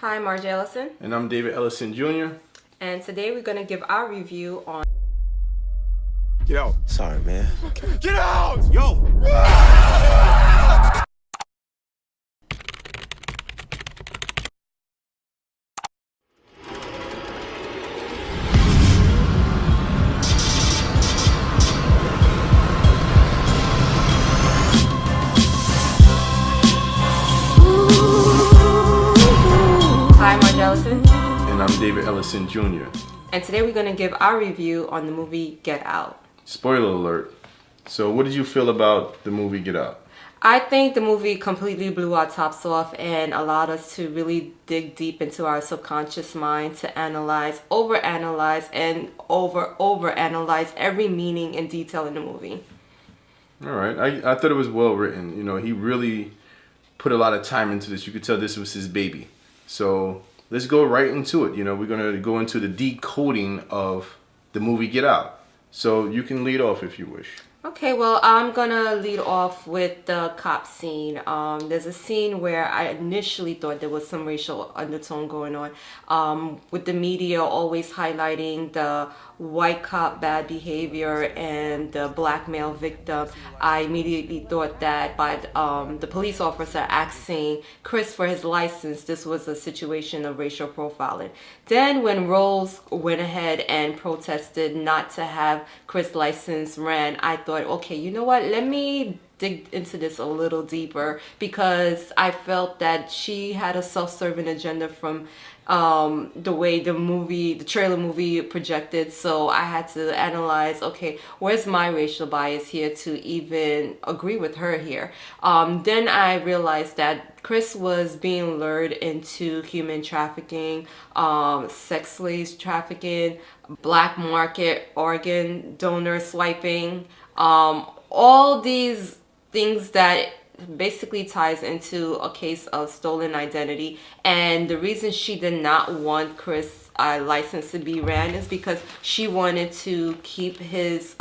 Hi, I'm Marge Ellison. And I'm David Ellison Jr. And today we're going to give our review on... Get out. Sorry, man. Get out! Yo! Hi, I'm Marge Ellison. And I'm David Ellison Jr. And today we're going to give our review on the movie Get Out. Spoiler alert. So what did you feel about the movie Get Out? I think the movie completely blew our tops off and allowed us to really dig deep into our subconscious mind to analyze, overanalyze, and overanalyze every meaning and detail in the movie. All right. I thought it was well written. You know, he really put a lot of time into this. You could tell this was his baby. So let's go right into it. You know, we're going to go into the decoding of the movie Get Out. So you can lead off if you wish. Okay, well, I'm gonna lead off with the cop scene. There's a scene where I initially thought there was some racial undertone going on, with the media always highlighting the white cop bad behavior and the black male victim. I immediately thought that by the police officer asking Chris for his license, this was a situation of racial profiling. Then when Rose went ahead and protested not to have Chris' license ran, I thought, okay, you know what, let me dig into this a little deeper, because I felt that she had a self-serving agenda from the way the trailer movie projected. So I had to analyze, okay, where's my racial bias here to even agree with her here. Then I realized that Chris was being lured into human trafficking, sex slaves trafficking, black market organ donor swiping, all these things that basically ties into a case of stolen identity. And the reason she did not want Chris' license to be ran is because she wanted to keep his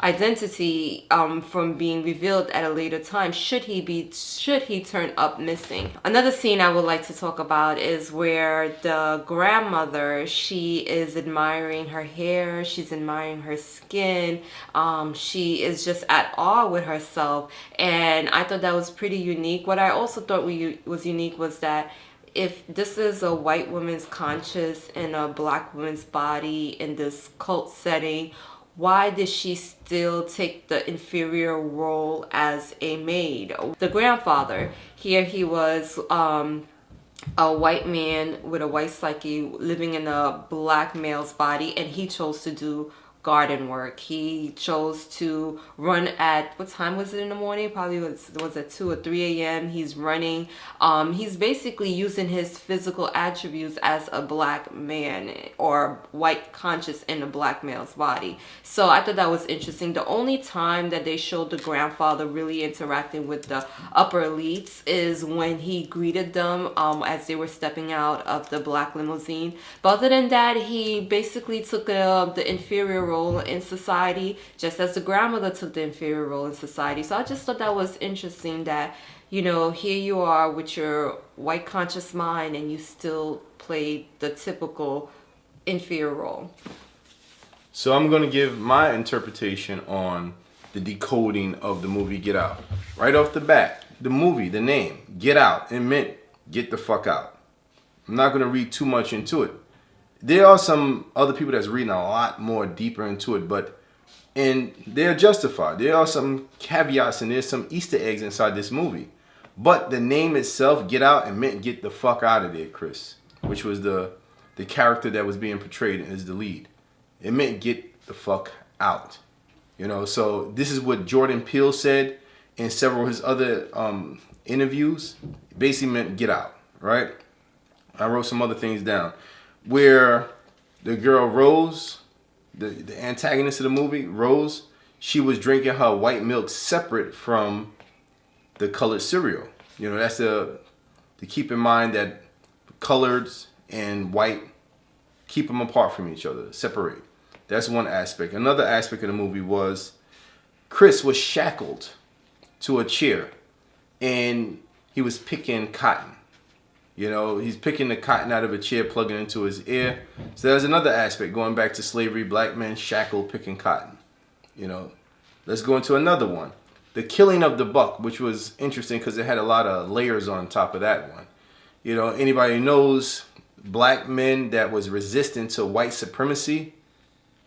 identity from being revealed at a later time should he turn up missing. Another scene I would like to talk about is where the grandmother, she is admiring her hair, she's admiring her skin, she is just at awe with herself, and I thought that was pretty unique. What I also thought was unique was that if this is a white woman's conscious in a black woman's body in this cult setting, why did she still take the inferior role as a maid? The grandfather, here he was a white man with a white psyche living in a black male's body, and he chose to do garden work. He chose to run at, what time was it in the morning? Probably was at 2 or 3 a.m. He's running. He's basically using his physical attributes as a black man or white conscious in a black male's body. So I thought that was interesting. The only time that they showed the grandfather really interacting with the upper elites is when he greeted them as they were stepping out of the black limousine. But other than that, he basically took the inferior role in society, just as the grandmother took the inferior role in society. So I just thought that was interesting that, you know, here you are with your white conscious mind and you still played the typical inferior role. So I'm going to give my interpretation on the decoding of the movie Get Out. Right off the bat, the movie, the name, Get Out, it meant get the fuck out. I'm not going to read too much into it. There are some other people that's reading a lot more deeper into it, and they're justified. There are some caveats and there's some Easter eggs inside this movie. But the name itself, Get Out, it meant get the fuck out of there, Chris, which was the character that was being portrayed as the lead. It meant get the fuck out. You know, so this is what Jordan Peele said in several of his other interviews. It basically meant get out, right? I wrote some other things down. Where the girl Rose, the antagonist of the movie, Rose, she was drinking her white milk separate from the colored cereal. You know, that's to keep in mind that coloreds and white, keep them apart from each other, separate. That's one aspect. Another aspect of the movie was Chris was shackled to a chair and he was picking cotton. You know, he's picking the cotton out of a chair, plugging it into his ear. So there's another aspect going back to slavery, black men shackled picking cotton. You know, let's go into another one. The killing of the buck, which was interesting because it had a lot of layers on top of that one. You know, anybody who knows black men that was resistant to white supremacy,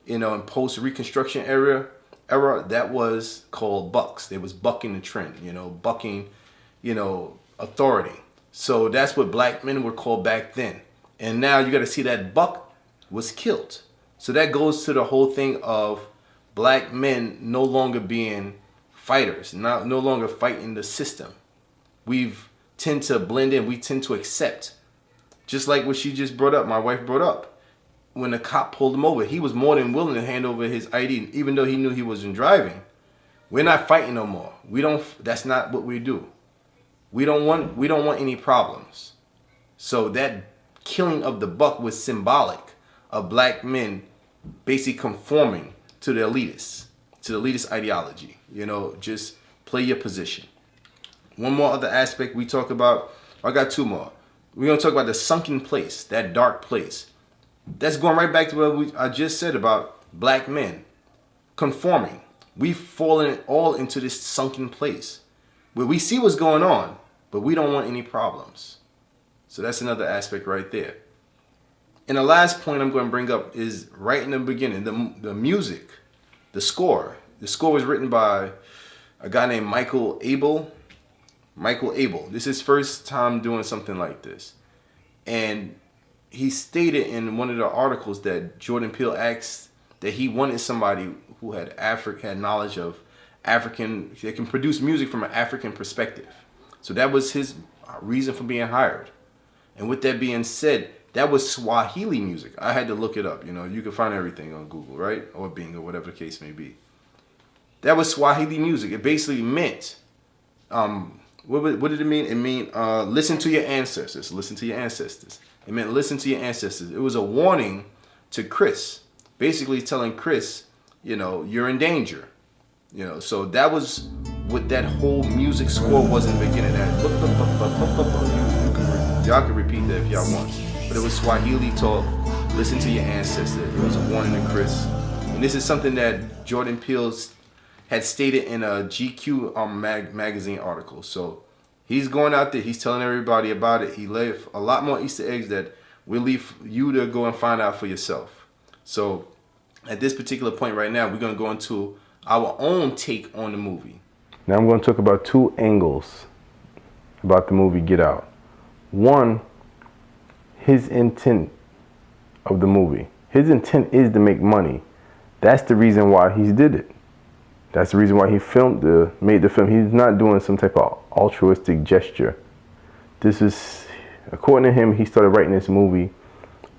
you know, in post-Reconstruction era, that was called bucks. They was bucking the trend, you know, bucking, you know, authority. So that's what black men were called back then. And now you got to see that buck was killed. So that goes to the whole thing of black men no longer being fighters, no longer fighting the system. We've tend to blend in. We tend to accept. Just like what she just brought up, my wife brought up. When the cop pulled him over, he was more than willing to hand over his ID, even though he knew he wasn't driving. We're not fighting no more. That's not what we do. We don't want any problems. So that killing of the buck was symbolic of black men basically conforming to the elitist ideology. You know, just play your position. One more other aspect we talk about. I got two more. We're going to talk about the sunken place, that dark place. That's going right back to what I just said about black men conforming. We've fallen all into this sunken place where we see what's going on, but we don't want any problems. So that's another aspect right there. And the last point I'm going to bring up is right in the beginning, the music, the score. The score was written by a guy named Michael Abel. This is his first time doing something like this. And he stated in one of the articles that Jordan Peele asked that he wanted somebody who had knowledge of African, that can produce music from an African perspective. So that was his reason for being hired. And with that being said, that was Swahili music. I had to look it up. You know, you can find everything on Google, right? Or Bing, or whatever the case may be. That was Swahili music. It basically meant, what did it mean? It mean listen to your ancestors. Listen to your ancestors. It meant listen to your ancestors. It was a warning to Chris, basically telling Chris, you know, you're in danger. You know, so that was what that whole music score was in the beginning. Y'all can repeat that if y'all want. But it was Swahili talk. Listen to your ancestors. It was a warning to Chris. And this is something that Jordan Peele had stated in a GQ magazine article. So he's going out there. He's telling everybody about it. He left a lot more Easter eggs that we'll leave you to go and find out for yourself. So at this particular point right now, we're going to go into our own take on the movie. Now I'm going to talk about two angles about the movie Get Out. One, his intent of the movie. His intent is to make money. That's the reason why he did it. That's the reason why he made the film. He's not doing some type of altruistic gesture. This is, according to him, he started writing this movie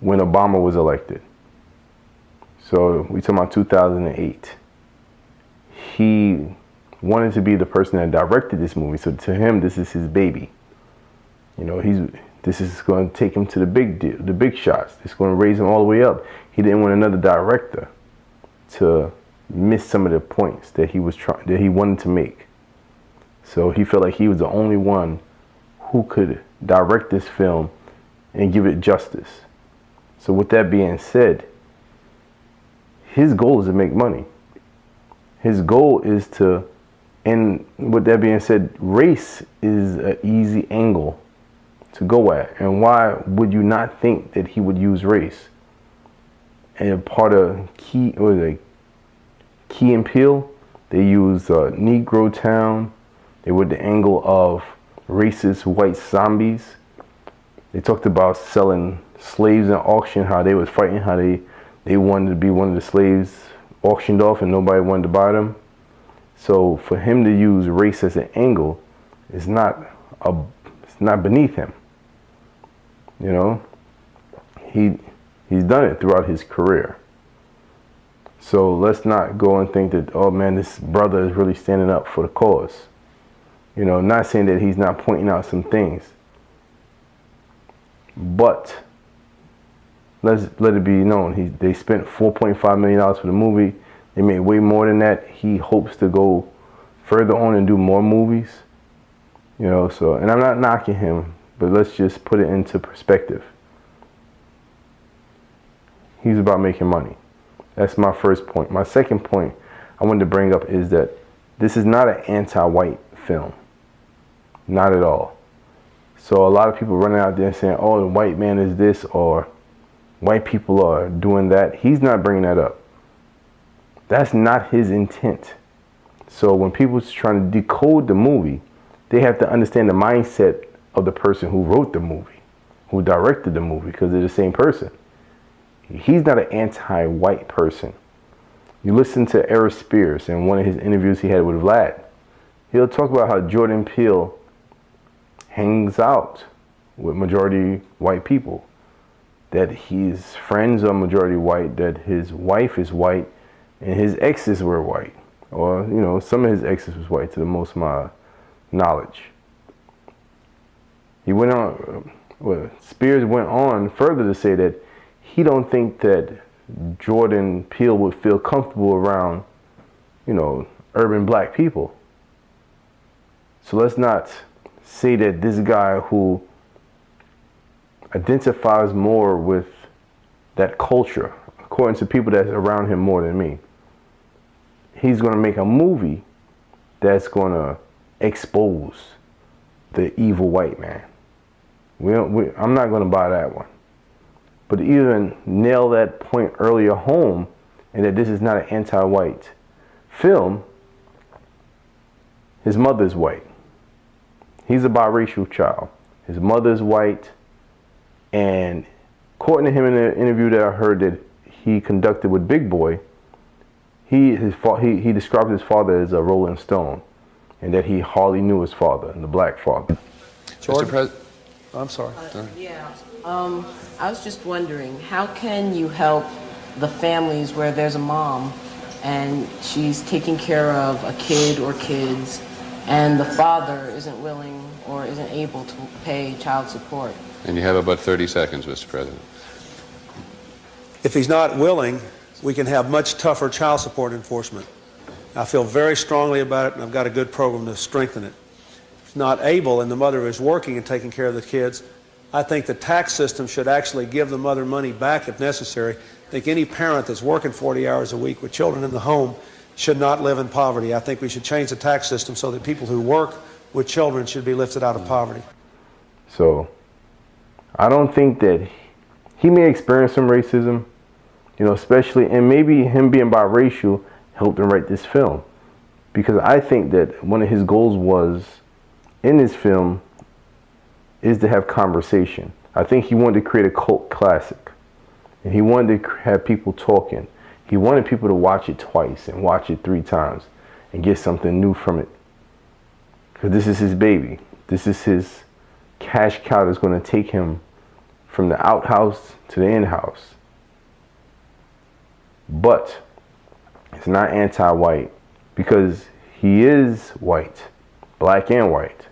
when Obama was elected. So we talking about 2008. He wanted to be the person that directed this movie. So to him, this is his baby. You know, this is going to take him to the big deal, the big shots. It's going to raise him all the way up. He didn't want another director to miss some of the points that he wanted to make. So he felt like he was the only one who could direct this film and give it justice. So with that being said, his goal is to make money. His goal is to, and with that being said, race is an easy angle to go at. And why would you not think that he would use race? And part of Key and Peele, they use Negro Town. They were the angle of racist white zombies. They talked about selling slaves in auction, how they was fighting, how they wanted to be one of the slaves auctioned off and nobody wanted to buy them. So for him to use race as an angle is not beneath him. You know, he's done it throughout his career. So let's not go and think that, oh man, this brother is really standing up for the cause. You know, not saying that he's not pointing out some things, but let it be known, they spent $4.5 million for the movie. They made way more than that. He hopes to go further on and do more movies. You know, so, and I'm not knocking him but let's just put it into perspective. He's about making money. That's my first point. My second point I wanted to bring up is that this is not an anti-white film. Not at all. So a lot of people running out there saying, oh, the white man is this, or white people are doing that. He's not bringing that up. That's not his intent. So when people's trying to decode the movie, they have to understand the mindset of the person who wrote the movie, who directed the movie, because they're the same person. He's not an anti-white person. You listen to Eric Spears in one of his interviews he had with Vlad. He'll talk about how Jordan Peele hangs out with majority white people, that his friends are majority white, that his wife is white, and his exes were white. Or, you know, some of his exes was white to the most of my knowledge. He went on, Spears went on further to say that he don't think that Jordan Peele would feel comfortable around, you know, urban black people. So let's not say that this guy who identifies more with that culture, according to people that's around him more than me, he's going to make a movie that's going to expose the evil white man. I'm not going to buy that one. But to even nail that point earlier home, and that this is not an anti-white film, his mother's white. He's a biracial child. His mother's white, and according to him in an interview that I heard that he conducted with Big Boy, he described his father as a Rolling Stone, and that he hardly knew his father, the black father. Mr. I'm sorry. I was just wondering, how can you help the families where there's a mom and she's taking care of a kid or kids, and the father isn't willing or isn't able to pay child support? And you have about 30 seconds, Mr. President. If he's not willing, we can have much tougher child support enforcement. I feel very strongly about it, and I've got a good program to strengthen it. If he's not able and the mother is working and taking care of the kids, I think the tax system should actually give the mother money back if necessary. I think any parent that's working 40 hours a week with children in the home should not live in poverty. I think we should change the tax system so that people who work with children should be lifted out of poverty. So I don't think that he may experience some racism, you know, especially, and maybe him being biracial helped him write this film. Because I think that one of his goals was, in this film, is to have conversation. I think he wanted to create a cult classic. And he wanted to have people talking. He wanted people to watch it twice and watch it 3 times and get something new from it. Because this is his baby. This is his cash cow that's going to take him from the outhouse to the in-house. But it's not anti-white, because he is white, black and white.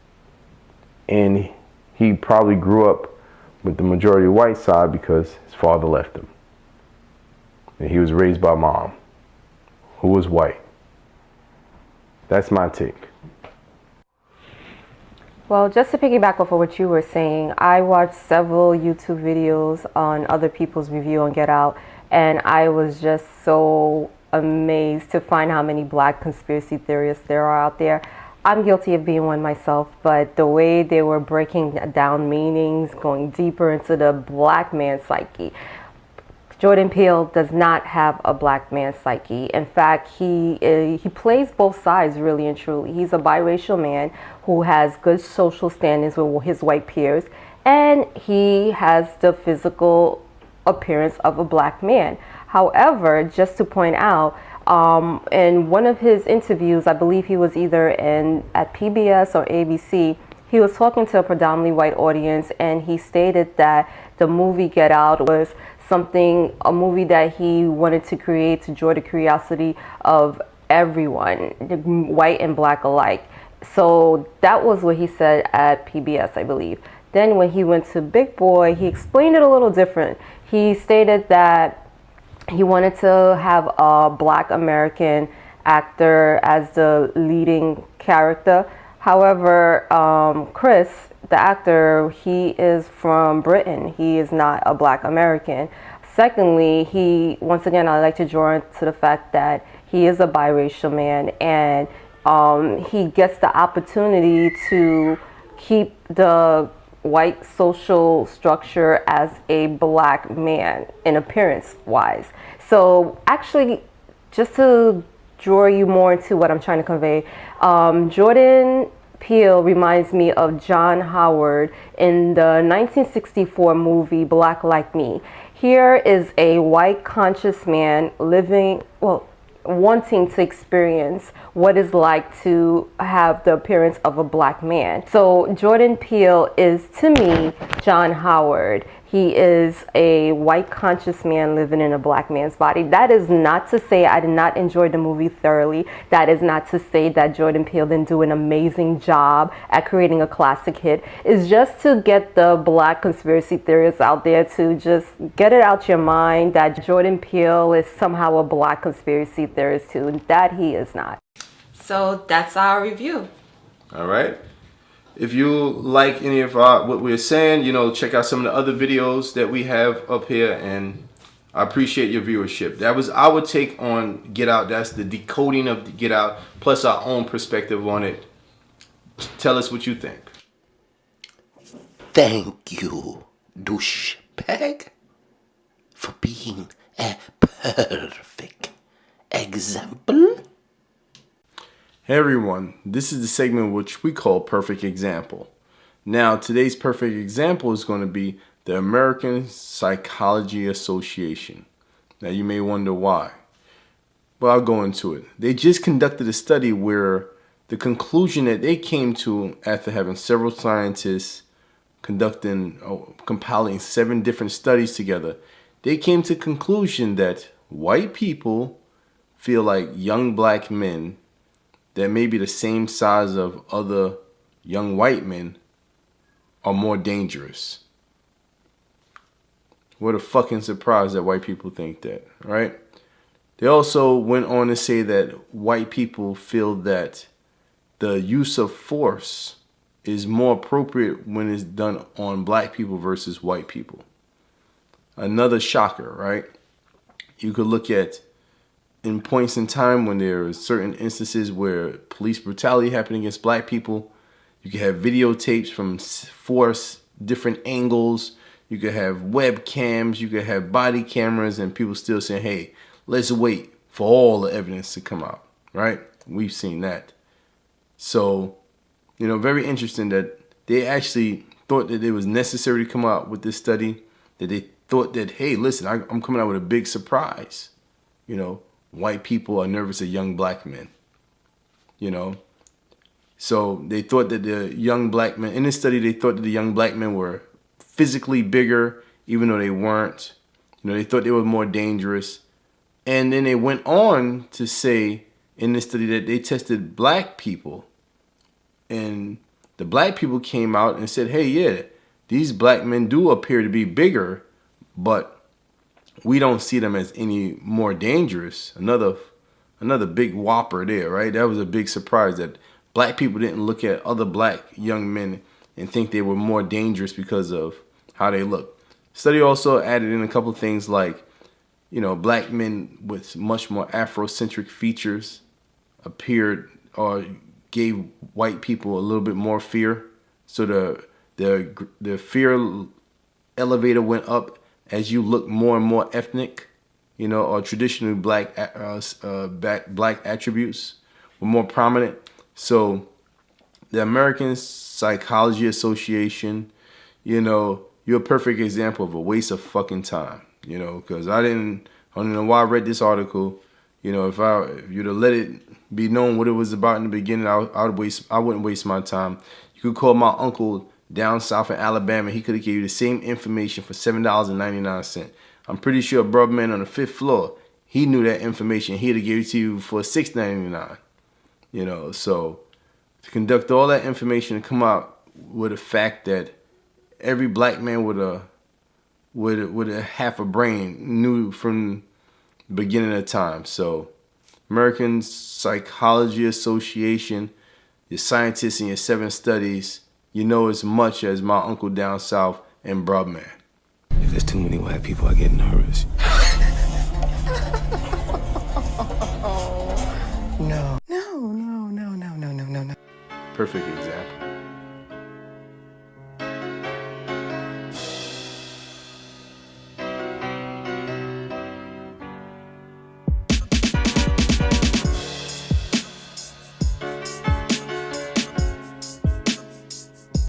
And he probably grew up with the majority white side because his father left him. And he was raised by mom, who was white. That's my take. Well, just to piggyback off of what you were saying, I watched several YouTube videos on other people's review on Get Out, and I was just so amazed to find how many black conspiracy theorists there are out there. I'm guilty of being one myself, but the way they were breaking down meanings, going deeper into the black man's psyche. Jordan Peele does not have a black man's psyche. In fact, he plays both sides really and truly. He's a biracial man who has good social standings with his white peers, and he has the physical appearance of a black man. However, just to point out, in one of his interviews, I believe he was either at PBS or ABC, he was talking to a predominantly white audience, and he stated that the movie Get Out was a movie that he wanted to create to draw the curiosity of everyone, white and black alike. So that was what he said at PBS, I believe. Then when he went to Big Boy, he explained it a little different. He stated that he wanted to have a black American actor as the leading character. However, Chris the actor, he is from Britain. He is not a Black American. Secondly, once again, I like to draw into the fact that he is a biracial man, and he gets the opportunity to keep the white social structure as a Black man in appearance wise. So actually, just to draw you more into what I'm trying to convey, Jordan Peele reminds me of John Howard in the 1964 movie Black Like Me. Here is a white conscious man wanting to experience what it's like to have the appearance of a Black man. So Jordan Peele is, to me, John Howard. He is a white conscious man living in a Black man's body. That is not to say I did not enjoy the movie thoroughly. That is not to say that Jordan Peele didn't do an amazing job at creating a classic hit. It's just to get the Black conspiracy theorists out there to just get it out your mind that Jordan Peele is somehow a Black conspiracy theorist too. That he is not. So that's our review. All right. If you like any of what we're saying, check out some of the other videos that we have up here, and I appreciate your viewership. That was our take on Get Out. That's the decoding of Get Out, plus our own perspective on it. Tell us what you think. Thank you, douchebag, for being a perfect example. Hey everyone, this is the segment which we call Perfect Example. Now, today's perfect example is going to be the American Psychology Association. Now, you may wonder why, but I'll go into it. They just conducted a study where the conclusion that they came to after having several scientists compiling 7 different studies together, they came to the conclusion that white people feel like young Black men that may be the same size of other young white men are more dangerous. What a fucking surprise that white people think that, right? They also went on to say that white people feel that the use of force is more appropriate when it's done on Black people versus white people. Another shocker, right? You could look at in points in time when there are certain instances where police brutality happened against Black people. You could have videotapes from 4 different angles. You could have webcams. You could have body cameras, and people still saying, hey, let's wait for all the evidence to come out, right? We've seen that. So, very interesting that they actually thought that it was necessary to come out with this study, that they thought that, hey, listen, I'm coming out with a big surprise. White people are nervous of young Black men, So they thought that the young Black men, in this study, they thought that the young Black men were physically bigger, even though they weren't. They thought they were more dangerous. And then they went on to say in this study that they tested Black people. And the Black people came out and said, hey, yeah, these Black men do appear to be bigger, but we don't see them as any more dangerous. Another big whopper there, right? That was a big surprise that Black people didn't look at other Black young men and think they were more dangerous because of how they look. Study also added in a couple of things like, Black men with much more Afrocentric features appeared or gave white people a little bit more fear. So the fear elevator went up as you look more and more ethnic, or traditionally black attributes were more prominent. So the American Psychology Association, you're a perfect example of a waste of fucking time, because I don't know why I read this article. If you'd have let it be known what it was about in the beginning, I wouldn't waste my time. You could call my uncle down south in Alabama. He could have given you the same information for $7.99. I'm pretty sure a brother man on the 5th floor, he knew that information. He'd have given it to you for $6.99. So to conduct all that information and come out with the fact that every Black man with a half a brain knew from the beginning of time. So American Psychology Association, your scientists and your 7 studies, you know as much as my uncle down south and bruh man. If there's too many white people, I get nervous. Perfect example.